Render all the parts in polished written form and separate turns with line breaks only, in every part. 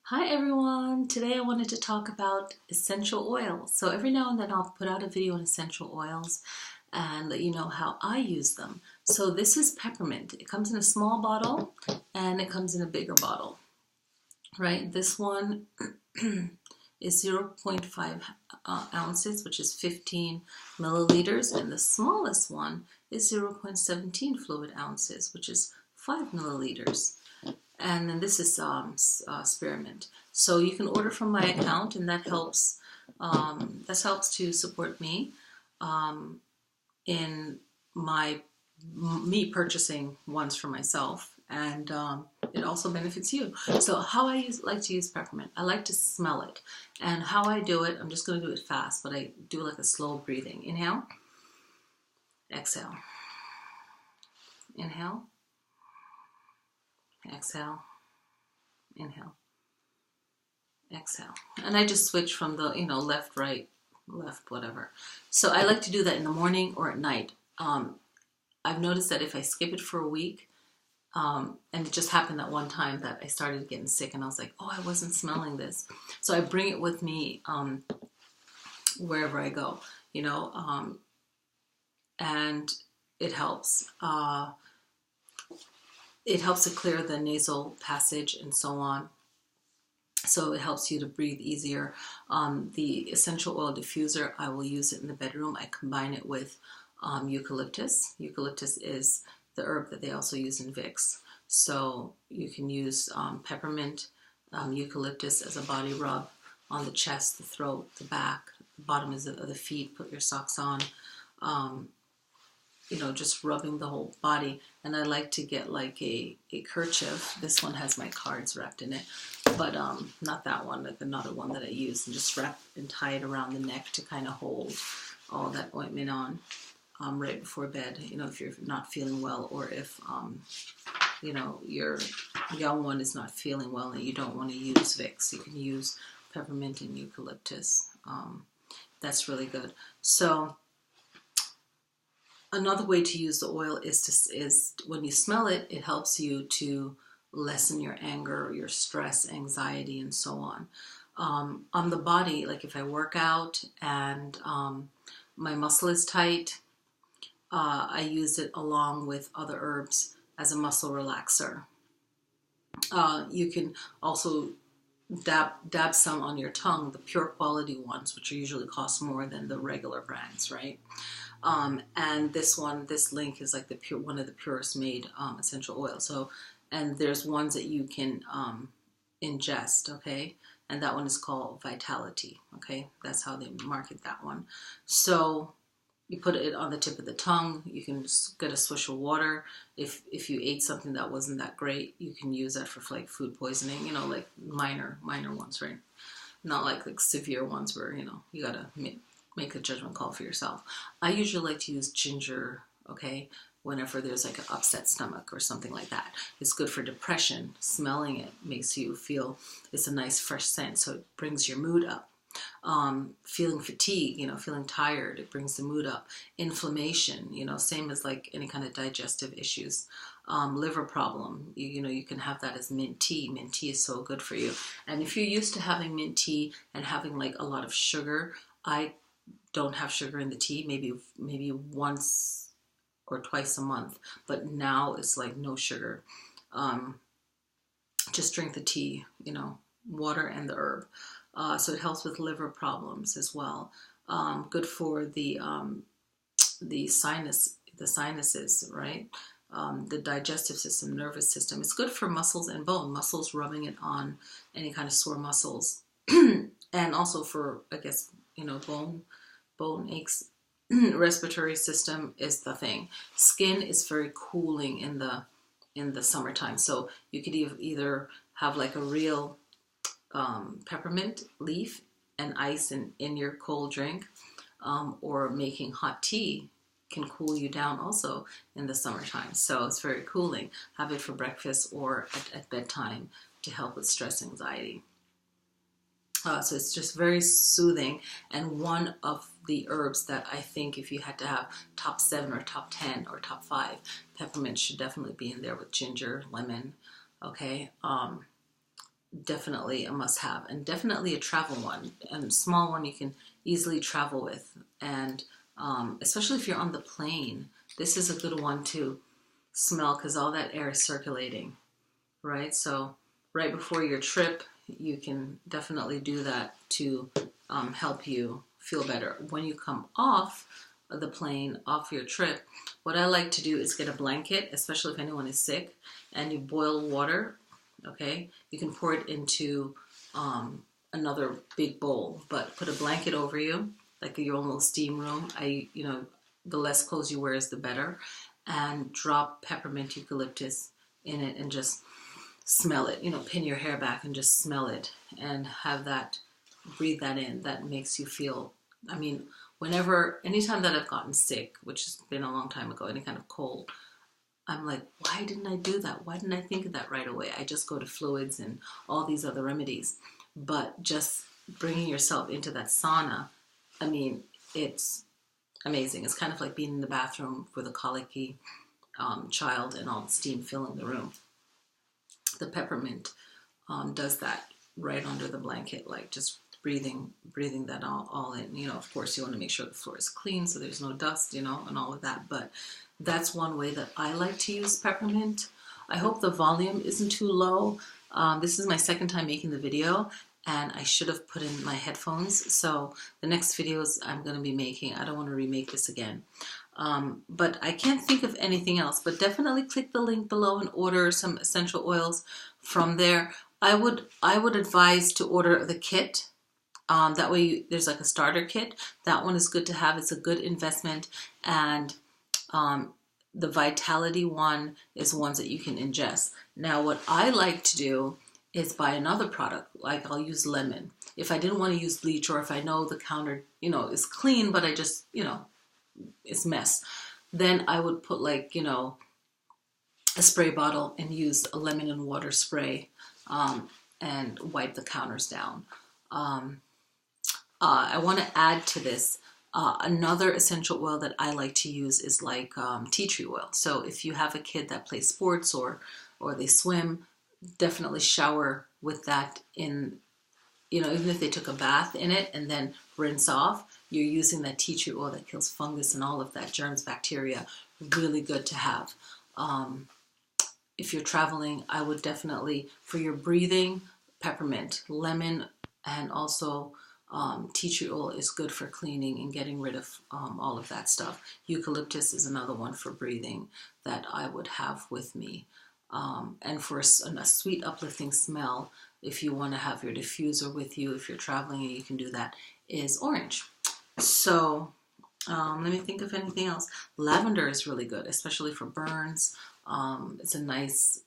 Hi everyone! Today I wanted to talk about essential oils. So every now and then I'll put out a video on essential oils and let you know how I use them. So this is peppermint. It comes in a small bottle and it comes in a bigger bottle, right? This one is 0.5 ounces, which is 15 milliliters, and the smallest one is 0.17 fluid ounces, which is 5 milliliters. And then this is spearmint. So you can order from my account, and that helps. That helps to support me in me purchasing ones for myself, and it also benefits you. So how I like to use peppermint, I like to smell it, and how I do it, I'm just going to do it fast, but I do like a slow breathing. Inhale, exhale, inhale, exhale, inhale, exhale. And I just switch from the, left, right, left, whatever. So I like to do that in the morning or at night. I've noticed that if I skip it for a week, and it just happened that one time that I started getting sick and I was like, oh, I wasn't smelling this. So I bring it with me wherever I go, and it helps. It helps to clear the nasal passage and so on. So it helps you to breathe easier. The essential oil diffuser, I will use it in the bedroom. I combine it with eucalyptus. Eucalyptus is the herb that they also use in Vicks. So you can use peppermint, eucalyptus as a body rub on the chest, the throat, the back, the bottom of the feet. Put your socks on. Just rubbing the whole body. And I like to get like a kerchief. This one has my cards wrapped in it, but not that one, like another one that I use, and just wrap and tie it around the neck to kind of hold all that ointment on right before bed, if you're not feeling well, or if, your young one is not feeling well and you don't want to use Vicks, you can use peppermint and eucalyptus. That's really good. So another way to use the oil is when you smell it, it helps you to lessen your anger, your stress, anxiety, and so on. On the body, like if I work out and my muscle is tight, I use it along with other herbs as a muscle relaxer. You can also dab some on your tongue, the pure quality ones, which usually cost more than the regular brands, right? And this link is like one of the purest made essential oils. So, and there's ones that you can ingest, okay? And that one is called Vitality, okay? That's how they market that one. So you put it on the tip of the tongue. You can just get a swish of water. If you ate something that wasn't that great, you can use that for like food poisoning, like minor ones, right? Not like severe ones where, you gotta make a judgment call for yourself. I usually like to use ginger, okay, whenever there's like an upset stomach or something like that. It's good for depression. Smelling it makes you feel, it's a nice fresh scent, so it brings your mood up. Feeling fatigue, feeling tired, it brings the mood up. Inflammation, same as like any kind of digestive issues. Liver problem, you can have that as mint tea. Mint tea is so good for you. And if you're used to having mint tea and having like a lot of sugar, I don't have sugar in the tea, maybe once or twice a month, but now it's like no sugar. Just drink the tea, water and the herb. So it helps with liver problems as well. Good for the sinuses, right? The digestive system, nervous system. It's good for muscles and bone. Muscles, rubbing it on any kind of sore muscles, and also for, I guess, bone aches. Respiratory system is the thing. Skin is very cooling in the summertime, so you could either have like a real peppermint leaf and ice in your cold drink, or making hot tea can cool you down also in the summertime. So it's very cooling. Have it for breakfast or at bedtime to help with stress, anxiety. So it's just very soothing, and one of the herbs that I think if you had to have top 7 or top 10 or top 5, peppermint should definitely be in there with ginger, lemon, okay? definitely a must-have, and definitely a travel one, and a small one you can easily travel with. And especially if you're on the plane, this is a good one to smell because all that air is circulating, right? So right before your trip, you can definitely do that to help you feel better. When you come off of the plane, off your trip, what I like to do is get a blanket, especially if anyone is sick, and you boil water. Okay, you can pour it into another big bowl, but put a blanket over you, like your own little steam room. The less clothes you wear is the better, and drop peppermint eucalyptus in it and just smell it. Pin your hair back and just smell it and have that, breathe that in. That makes you feel, I mean, anytime that I've gotten sick, which has been a long time ago, any kind of cold, I'm like, why didn't I do that? Why didn't I think of that right away? I just go to fluids and all these other remedies. But just bringing yourself into that sauna, I mean, it's amazing. It's kind of like being in the bathroom with a colicky child and all the steam filling the room. The peppermint does that right under the blanket, like just breathing that all in. Of course, you want to make sure the floor is clean so there's no dust, and all of that. But that's one way that I like to use peppermint. I hope the volume isn't too low. This is my second time making the video, and I should have put in my headphones. So the next videos I'm going to be making, I don't want to remake this again. But I can't think of anything else. But definitely click the link below and order some essential oils from there. I would advise to order the kit. That way there's like a starter kit. That one is good to have. It's a good investment. And the Vitality one is ones that you can ingest. Now what I like to do is buy another product. Like I'll use lemon. If I didn't want to use bleach, or if I know the counter, is clean, but I just, it's mess, then I would put like, a spray bottle and use a lemon and water spray and wipe the counters down. I want to add to this, another essential oil that I like to use is like tea tree oil. So if you have a kid that plays sports or they swim, definitely shower with that in, even if they took a bath in it and then rinse off, you're using that tea tree oil that kills fungus and all of that, germs, bacteria. Really good to have. If you're traveling, I would definitely, for your breathing, peppermint, lemon, and also tea tree oil is good for cleaning and getting rid of all of that stuff. Eucalyptus is another one for breathing that I would have with me. And for a sweet, uplifting smell, if you want to have your diffuser with you, if you're traveling, and you can do that, is orange. So let me think of anything else. Lavender is really good, especially for burns. It's a nice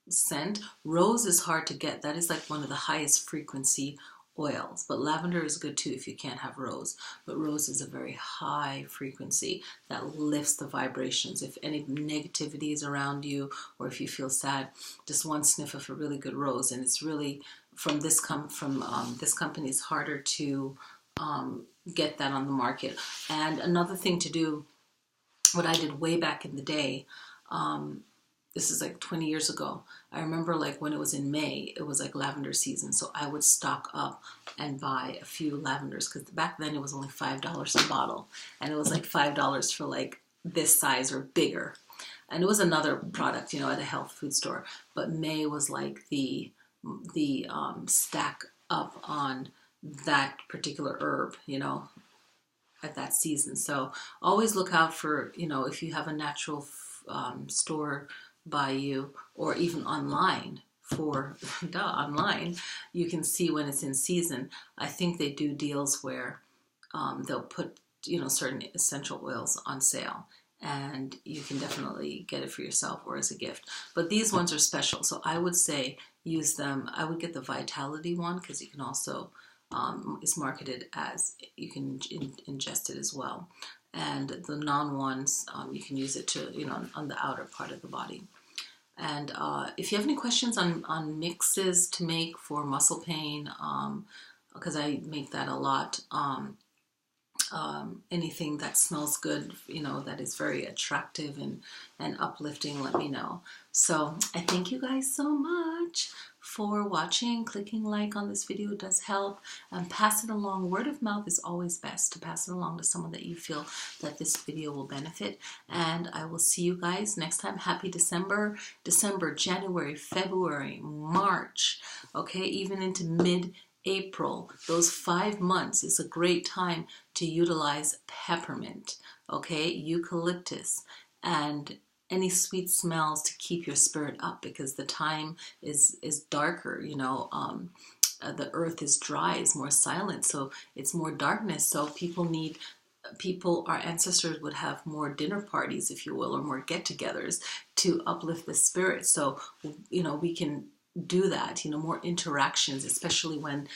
scent. Rose is hard to get. That is like one of the highest frequency oils, but lavender is good too if you can't have rose. But rose is a very high frequency that lifts the vibrations. If any negativity is around you, or if you feel sad, just one sniff of a really good rose, and it's really from this company. It's harder to get that on the market. And another thing to do, what I did way back in the day, this is like 20 years ago. I remember like when it was in May, it was like lavender season. So I would stock up and buy a few lavenders, because back then it was only $5 a bottle. And it was like $5 for like this size or bigger. And it was another product, at a health food store. But May was like the stack up on that particular herb, at that season. So always look out for, if you have a natural store by you, or even online online, you can see when it's in season. I think they do deals where they'll put, certain essential oils on sale, and you can definitely get it for yourself or as a gift. But these ones are special, so I would say use them. I would get the Vitality one, because you can also, it's marketed as, you can ingest it as well. And the non-ones, you can use it to, on the outer part of the body. And if you have any questions on mixes to make for muscle pain, because I make that a lot, anything that smells good, that is very attractive and uplifting, let me know. So I thank you guys so much for watching. Clicking like on this video does help, and pass it along. Word of mouth is always best, to pass it along to someone that you feel that this video will benefit. And I will see you guys next time. Happy December, January, February, March, okay, even into mid-April. Those 5 months is a great time to utilize peppermint, okay, eucalyptus, and any sweet smells to keep your spirit up, because the time is darker, you know. The earth is dry, is more silent, so it's more darkness. So our ancestors would have more dinner parties, if you will, or more get-togethers to uplift the spirit. So, you know, we can do that, you know, more interactions, especially when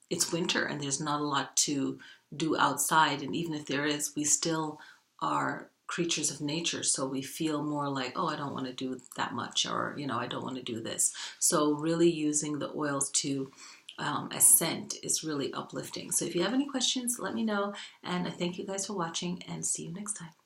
it's winter and there's not a lot to do outside. And even if there is, we still are creatures of nature, so we feel more like, oh, I don't want to do that much, or, you know, I don't want to do this. So really using the oils to as scent is really uplifting. So if you have any questions, let me know, and I thank you guys for watching, and see you next time.